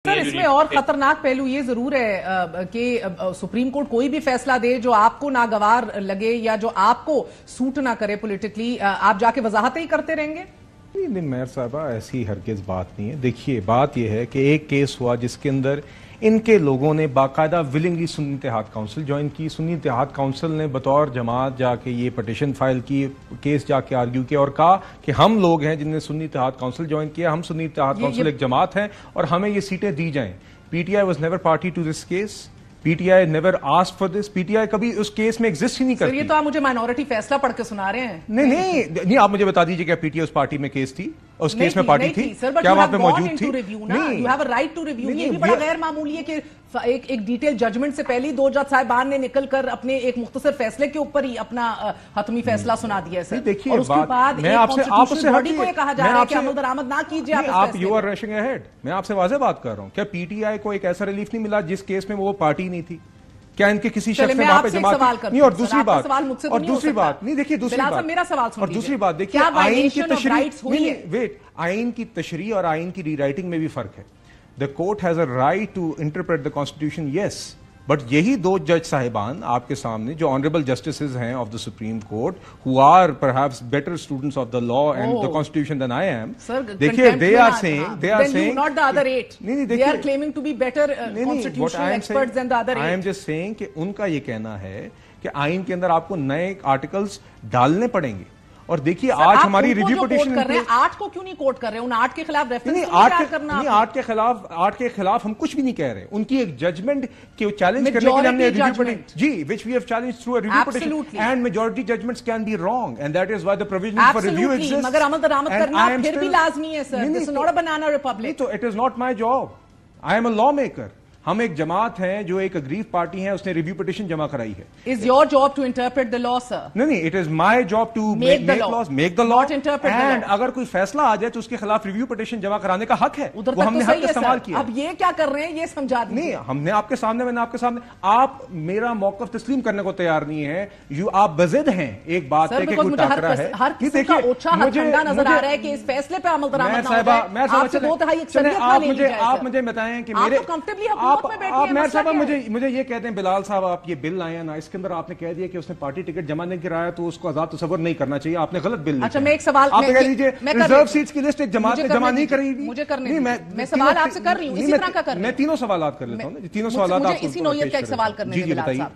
Sir इसमें और खतरनाक पहलू ये जरूर है कि सुप्रीम कोर्ट कोई भी फैसला दे जो आपको नागवार लगे या जो आपको सूट ना करे पॉलिटिकली, आप जाके वजाहतें ही करते रहेंगे। नहीं मेयर साहबा, ऐसी हरगिज बात नहीं है। देखिए, बात यह है कि एक केस हुआ जिसके अंदर इनके लोगों ने बाकायदा विलिंगली सुन्नी इत्तेहाद काउंसिल ज्वाइन की। सुन्नी इत्तेहाद काउंसिल ने बतौर जमात जाके ये पटिशन फाइल की, केस जाके आर्ग्यू किया और कहा कि हम लोग हैं जिनने सुन्नी इत्तेहाद काउंसिल ज्वाइन किया, हम सुन्नी इत्तेहाद काउंसिल एक जमात हैं और हमें ये सीटें दी जाएं। PTI was never party to this case, PTI never asked for this, PTI कभी उस केस में एग्जिस्ट ही नहीं करती। ये तो आप मुझे माइनॉरिटी फैसला पढ़ के सुना रहे हैं। नहीं, आप मुझे बता दीजिए क्या पीटीआई उस पार्टी में केस थी, उस केस में पार्टी थी, क्या वहां पे मौजूद थी? You have a right to review. ये भी बड़ा गैर मामूली है कि एक डिटेल जजमेंट से पहले ही दो जज साहिबान ने निकलकर अपने एक मुख्तसर फैसले के ऊपर ही अपना हतमी फैसला सुना दिया सर। देखिए, और उसके बाद मैं आपसे बॉडी को ये कहा जा रहा है कि अमल दरामद ना कीजिए आप यू आर रशिंग अहेड। मैं आपसे वाज़ेह बात कर रहा हूं, क्या पीटीआई को एक ऐसा रिलीफ नहीं मिला जिस केस में वो पार्टी नहीं थी? क्या इनके किसी शख्स ने वहां पे जमा नहीं? और दूसरी बात नहीं, देखिए दूसरी बात मेरा सवाल और दूसरी बात देखिए, आइन की तशरीह, वेट, आइन की तशरीह और आइन की रीराइटिंग में भी फर्क है। The court has a right to interpret the constitution, yes, but यही दो जज साहिबान आपके सामने जो ऑनरेबल जस्टिसेस हैं of the Supreme Court, who are perhaps better students of the law and the constitution than I am, देखिए they are saying not the other 8, they are claiming to be better constitutional experts than the other 8। I am just saying कि उनका ये कहना है कि आइन के अंदर आपको नए आर्टिकल्स डालने पड़ेंगे। और देखिए, आज हमारी रिव्यू पिटीशन कर रहे हैं, 8 को क्यों नहीं कोट कर रहे? उन 8 के खिलाफ रेफरेंस नहीं, 8 के खिलाफ हम कुछ भी नहीं कह रहे। उनकी एक जजमेंट के चैलेंज करने के लिए हमने रिव्यू पिटीशन, जी, which we have challenged through a review petition, and majority judgments can be wrong and that is why the provision for review exist. मगर अमल दरामद करना फिर भी लाजमी है sir. This is not a banana republic. तो it is not my job, I am a law maker. हम एक जमात हैं जो एक अग्रीव पार्टी है, उसने रिव्यू पिटीशन जमा कराई है। Is your job to interpret the law sir? नहीं, it is my job to make the law and अगर कोई फैसला आ जाए तो उसके खिलाफ रिव्यू पिटीशन जमा कराने का हक है, उधर वो हमने हक इस्तेमाल किया। अब ये क्या कर रहे हैं ये समझा नहीं, हमने आपके सामने, मैंने आपके सामने, आप मेरा मौकफ तस्लीम करने को तैयार नहीं है। आप बजिद हैं एक बात पे कि कोई टाकरा है। हर किसी का ओछा हाथ ठंडा नजर आ रहा है कि इस फैसले पे अमल दरामद ना हो जाए। आप मुझे बताएं कि मेरे कंफर्टेबली हुकूमत में बैठे हैं साहब, मुझे ये कहते हैं बिलाल साहब, आप ये बिल लाए ना, इसके अंदर आपने कह दिया कि उसने पार्टी टिकट जमा नहीं कराया तो उसको आजाद तसव्वुर नहीं करना चाहिए, आपने गलत बिल। अच्छा, मैं एक सवाल आप कह दीजिए रिजर्व सीट्स की लिस्ट एक जमात ने जमा नहीं करेगी। मुझे करने मैं सवाल आपसे कर रही हूं, इसी तरह का कर रही हूं। मैं तीनों सवाल कर लेता हूं, तीनों सवाल इसी नौयत का एक सवाल करने में बिलाल साहब।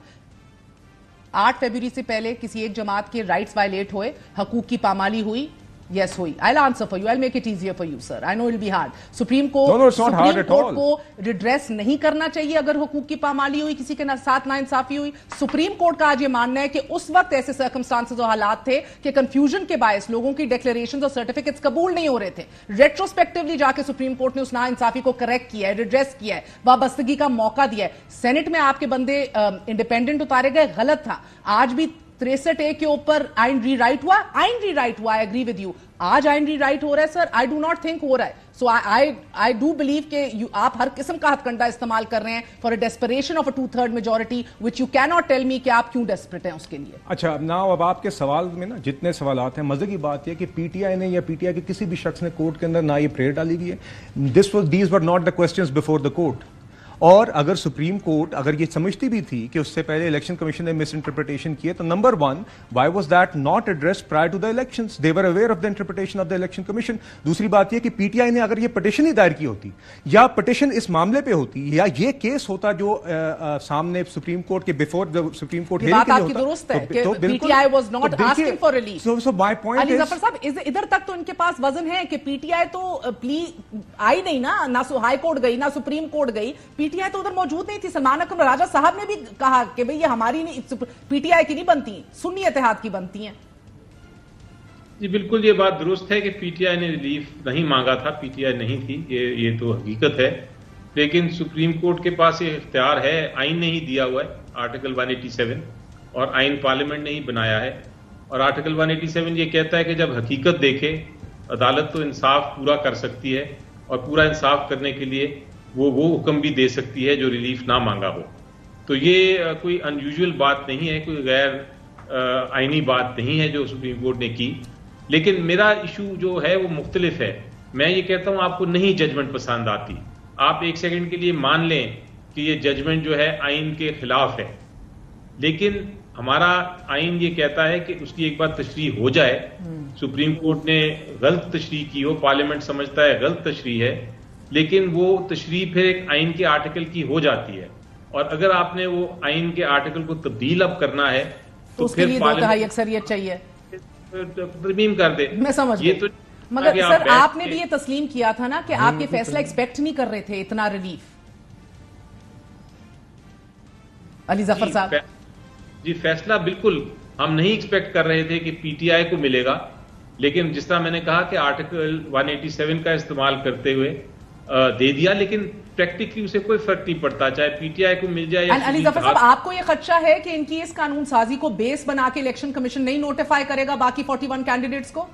8 फरवरी से पहले किसी एक जमात के राइट्स वायलेट हुए, हकूक की पामाली हुई? Yes, हुई। I'll answer for you. I'll make it easier for you, sir. I know it'll be hard. Supreme court को रिड्रेस नहीं करना चाहिए अगर हुकूक की पामाली हुई, किसी के साथ नाइंसाफी हुई। सुप्रीम कोर्ट का आज ये मानना है कि उस वक्त ऐसे सर्कमस्टांसेस और हालात थे कि कंफ्यूजन के बायस लोगों की डिक्लेरेशंस और सर्टिफिकेट्स कबूल नहीं हो रहे थे। रेट्रोस्पेक्टिवली जाके सुप्रीम कोर्ट ने उस नाइंसाफी को करेक्ट किया है, रिड्रेस किया है, वाबस्तगी का मौका दिया है। सेनेट में आपके बंदे इंडिपेंडेंट उतारे गए, गलत था। आज भी 63A के ऊपर आइन रीराइट हुआ, आई एग्री विद यू। आज आइन रीराइट हो रहा है sir, I do not think हो रहा है। सो आई डू बिलीव कि आप हर किस्म का हथकंडा इस्तेमाल कर रहे हैं for a desperation of a 2/3 majority, which you can not tell me कि आप क्यों डेस्परेट हैं उसके लिए। अच्छा, नाउ अब आपके सवाल में ना जितने सवालात हैं, मजे की बात यह कि पीटीआई ने या पीटीआई के किसी भी शख्स ने कोर्ट के अंदर ना ये प्रेयर डाली हुई है। These were not the questions before the court. और अगर सुप्रीम कोर्ट अगर ये समझती भी थी कि उससे पहले इलेक्शन कमीशन ने मिस इंटरप्रिटेशन किए, तो number 1, why was that not addressed prior to the elections? They were aware of the interpretation of the election commission. दूसरी बात ये कि पीटीआई ने अगर ये पिटीशन ही दायर की होती या पिटीशन इस मामले पे होती या ये केस होता जो सामने सुप्रीम कोर्ट के before the Supreme court hearing के लिए होता, तो PTI was not asking for relief. So my point is, Zafar साहब, इधर तक तो इनके पास वजन है कि पीटीआई तो प्ली आई नहीं ना हाई कोर्ट गई ना सुप्रीम कोर्ट गई, पीटीआई तो उधर मौजूद नहीं थी। सलमान अकरम राजा साहब ने भी कहा कि भाई ये हमारी नहीं, पीटीआई की नहीं बनती, सुन्नी इत्तेहाद की बनती हैं। जी बिल्कुल, ये बात दुरुस्त है कि पीटीआई ने रिलीफ नहीं मांगा था, पीटीआई नहीं थी, ये तो हकीकत है। लेकिन सुप्रीम कोर्ट के पास ये इख्तियार है, आइन ने ही दिया हुआ है, आर्टिकल 187, और आइन पार्लियामेंट ने ही बनाया है। और आर्टिकल 187 ये कहता है कि जब हकीकत देखे अदालत तो इंसाफ पूरा कर सकती है, और पूरा इंसाफ करने के लिए वो हुक्म भी दे सकती है जो रिलीफ ना मांगा हो। तो ये कोई अनयूजुअल बात नहीं है, कोई गैर आईनी बात नहीं है जो सुप्रीम कोर्ट ने की। लेकिन मेरा इशू जो है वो मुख्तलिफ है। मैं ये कहता हूं आपको नहीं जजमेंट पसंद आती, آپ ایک سیکنڈ کے لیے مان لیں کہ یہ ججمنٹ جو ہے آئین کے خلاف ہے، لیکن ہمارا آئین یہ کہتا ہے کہ اس کی ایک بار تشریح ہو جائے. سپریم کورٹ نے غلط تشریح کی ہو، پارلیمنٹ سمجھتا ہے غلط تشریح ہے، لیکن وہ تشریح پھر ایک آئین کے آرٹیکل کی ہو جاتی ہے، اور اگر آپ نے وہ آئین کے آرٹیکل کو تبدیل اب کرنا ہے تو اس کے لیے 2/3 اکثریت چاہیے، ترمیم کر دے. میں سمجھ یہ گئی. مگر سر آپ نے بھی یہ تسلیم کیا تھا نا کہ آپ یہ فیصلہ ایکسپیکٹ نہیں کر رہے تھے اتنا ریلیف. علی ظفر صاحب جی فیصلہ بالکل ہم نہیں ایکسپیکٹ کر رہے تھے کہ پی ٹی آئی کو ملے گا، لیکن جس طرح میں نے کہا کہ آرٹیکل 187 کا استعمال کرتے ہوئے دے دیا، لیکن پریکٹیکلی اسے کوئی فرق نہیں پڑتا چاہے پی ٹی آئی کو مل جائے. علی ظفر صاحب آپ کو یہ خدشہ ہے کہ ان کی اس قانون سازی کو بیس بنا کے الیکشن کمیشن نہیں نوٹیفائی کرے گا باقی 41 کینڈیڈیٹس کو؟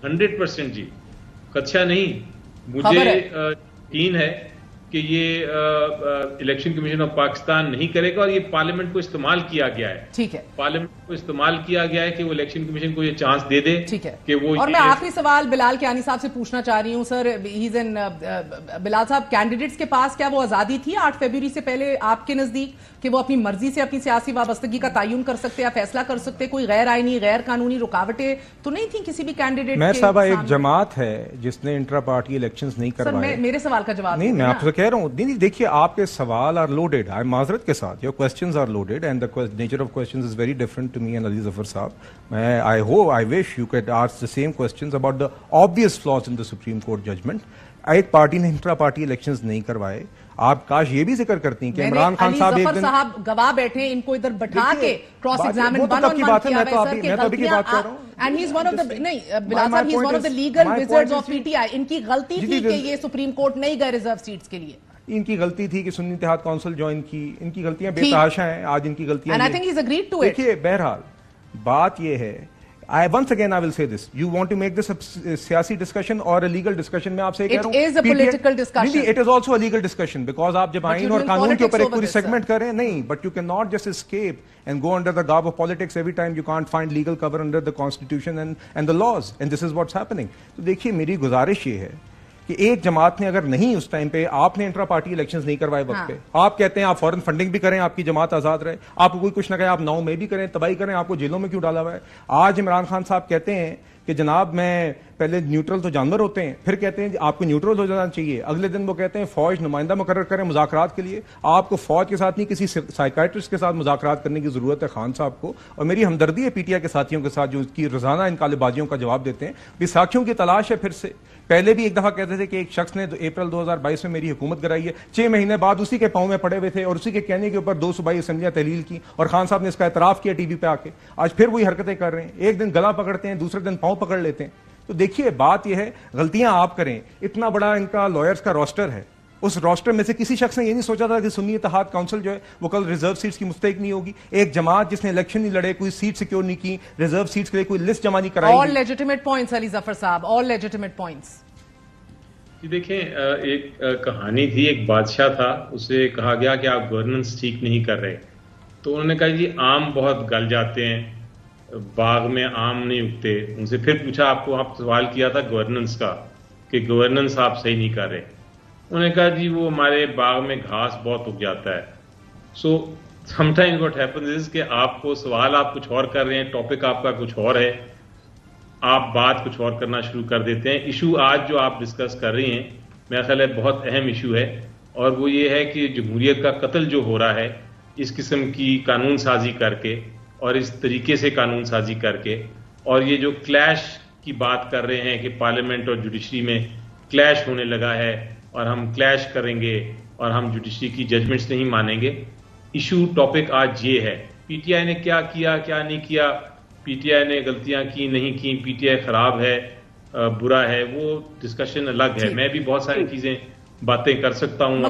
100% جی، خدشہ نہیں، مجھے یقین ہے کہ یہ الیکشن کمیشن آف پاکستان نہیں کرے گا، اور یہ پارلیمنٹ کو استعمال کیا گیا ہے. ٹھیک ہے، پارلیمنٹ کو استعمال کیا گیا ہے کہ وہ الیکشن کمیشن کو یہ چانس دے دے. ٹھیک ہے، کہ وہ اور میں آخری سوال بلال کیانی صاحب سے پوچھنا چاہ رہی ہوں. سر بلال صاحب، کینڈیڈیٹس کے پاس کیا وہ آزادی تھی 8 فروری سے پہلے آپ کے نزدیک کہ وہ اپنی مرضی سے اپنی سیاسی وابستگی کا تعین کر سکتے یا فیصلہ کر سکتے؟ کوئی غیر آئینی غیر قانونی رکاوٹیں تو نہیں تھیں کسی بھی کینڈیڈیٹ؟ میں صاحب ایک جماعت ہے جس نے انٹرا پارٹی الیکشنز نہیں کروائے. میرے سوال کا جواب نہیں، میں آپ سے کہہ رہا ہوں. نہیں دیکھیے، آپ کے سوال آر لوڈیڈ. آئی معذرت کے ساتھ your questions are loaded and the nature of questions is very different to me and Ali Zafar صاحب. میں I wish you could ask the same questions about the obvious flaws in the Supreme Court judgment. ایک party نے intra party elections نہیں کروائے. آپ کاش یہ بھی ذکر کرتی ہیں کہ عمران خان صاحب ایک دن صاحب گواہ بیٹھے ہیں، ان کو ادھر بٹھا کے کراس ایگزامن میں تو ابھی کی بات کر رہا ہوں. And he is one of the نہیں بلال صاحب، he is one of the legal wizards of P T I. ان کی غلطی تھی کہ یہ سپریم کورٹ نہیں گئے ریزرو سیٹس کے لیے. ان کی غلطی تھی کہ سنی اتحاد کونسل جوائن کی. ان کی غلطیاں بے تحاشا ہیں آج. ان کی غلطیاں دیکھیے، بہرحال بات یہ ہے. Once again I will say this. You want to make this a سیاسی ڈسکشن اور a legal discussion. میں آپ سے کہہ رہا ہوں it is a political discussion. It is also a legal discussion because آپ جب آئین اور قانون کے اوپر ایک پوری سیگمنٹ کریں نہیں, but you cannot just escape and go under the garb of politics every time you can't find legal cover under the constitution and the laws, and this is what's happening. تو دیکھیے میری گزارش یہ ہے کہ ایک جماعت نے اگر نہیں اس ٹائم پہ آپ نے انٹرا پارٹی الیکشنز نہیں کروائے وقت پہ, آپ کہتے ہیں آپ فوراً فنڈنگ بھی کریں, آپ کی جماعت آزاد رہے, آپ کو کوئی کچھ نہ کہے, آپ 9 مئی بھی کریں, تباہی کریں, آپ کو جیلوں میں کیوں ڈالا ہوا ہے. آج عمران خان صاحب کہتے ہیں کہ جناب میں پہلے نیوٹرل تو جانور ہوتے ہیں, پھر کہتے ہیں آپ کو نیوٹرل ہو جانا چاہیے, اگلے دن وہ کہتے ہیں فوج نمائندہ مقرر کریں مذاکرات کے لیے. آپ کو فوج کے ساتھ نہیں کسی سائیکائٹرسٹ کے ساتھ مذاکرات کرنے کی ضرورت ہے خان صاحب کو. اور میری ہمدردی ہے پی ٹی آئی کے ساتھیوں کے ساتھ جو اس کی روزانہ ان کالے بازیوں کا جواب دیتے ہیں. بھی ساکھیوں کی تلاش ہے پھر سے. پہلے بھی ایک دفعہ کہتے تھے کہ ایک شخص نے اپریل 2022 میں میری حکومت کرائی ہے, 6 مہینے بعد اسی کے پاؤں میں پڑے ہوئے تھے اور اسی کے کہنے کے اوپر 2 صوبائی اسمبلیاں تحلیل کی, اور خان صاحب نے اس کا اعتراف کیا ٹی وی پہ آ کے. آج پھر وہی حرکتیں کر رہے ہیں, ایک دن گلا پکڑتے ہیں, دوسرے دن پاؤں پکڑ لیتے ہیں. تو دیکھیے بات یہ ہے, غلطیاں آپ کریں, اتنا بڑا ان کا لائرز کا روسٹر ہے, اس روسٹر میں سے کسی شخص نے یہ نہیں سوچا تھا کہ سنی اتحاد کونسل جو ہے وہ کل ریزرو سیٹس کی مستحق نہیں ہوگی. ایک جماعت جس نے الیکشن نہیں لڑے, کوئی سیٹ سیکیور نہیں کی, ریزرو سیٹس کے لیے کوئی لسٹ جمع نہیں کرائی. آل لیجیٹیمیٹ پوائنٹس علی ظفر صاحب, آل لیجیٹیمیٹ پوائنٹس. جی دیکھیں, ایک کہانی تھی, ایک بادشاہ تھا, اسے کہا گیا کہ آپ گورننس ٹھیک نہیں کر رہے. تو انہوں نے کہا جی آم بہت گل جاتے ہیں, باغ میں آم نہیں اگتے. ان سے پھر پوچھا آپ سوال کیا تھا گورننس کا کہ گورننس آپ صحیح نہیں کر رہے. انہوں نے کہا جی وہ ہمارے باغ میں گھاس بہت اگ جاتا ہے. So sometimes what happens is کہ آپ کو سوال آپ کچھ اور کر رہے ہیں, ٹاپک آپ کا کچھ اور ہے, آپ بات کچھ اور کرنا شروع کر دیتے ہیں. ایشو آج جو آپ ڈسکس کر رہی ہیں میرا خیال ہے بہت اہم ایشو ہے, اور وہ یہ ہے کہ جمہوریت کا قتل جو ہو رہا ہے اس قسم کی قانون سازی کر کے اور اس طریقے سے قانون سازی کر کے, اور یہ جو کلیش کی بات کر رہے ہیں کہ پارلیمنٹ اور جوڈیشری میں کلیش ہونے لگا ہے اور ہم کلیش کریں گے اور ہم جوڈیشری کی ججمنٹس نہیں مانیں گے. ایشو ٹاپک آج یہ ہے, پی ٹی آئی نے کیا کیا کیا نہیں کیا, پی ٹی آئی نے غلطیاں کی نہیں کی, پی ٹی آئی خراب ہے برا ہے, وہ ڈسکشن الگ ہے. میں بھی بہت ساری چیزیں باتیں کر سکتا ہوں.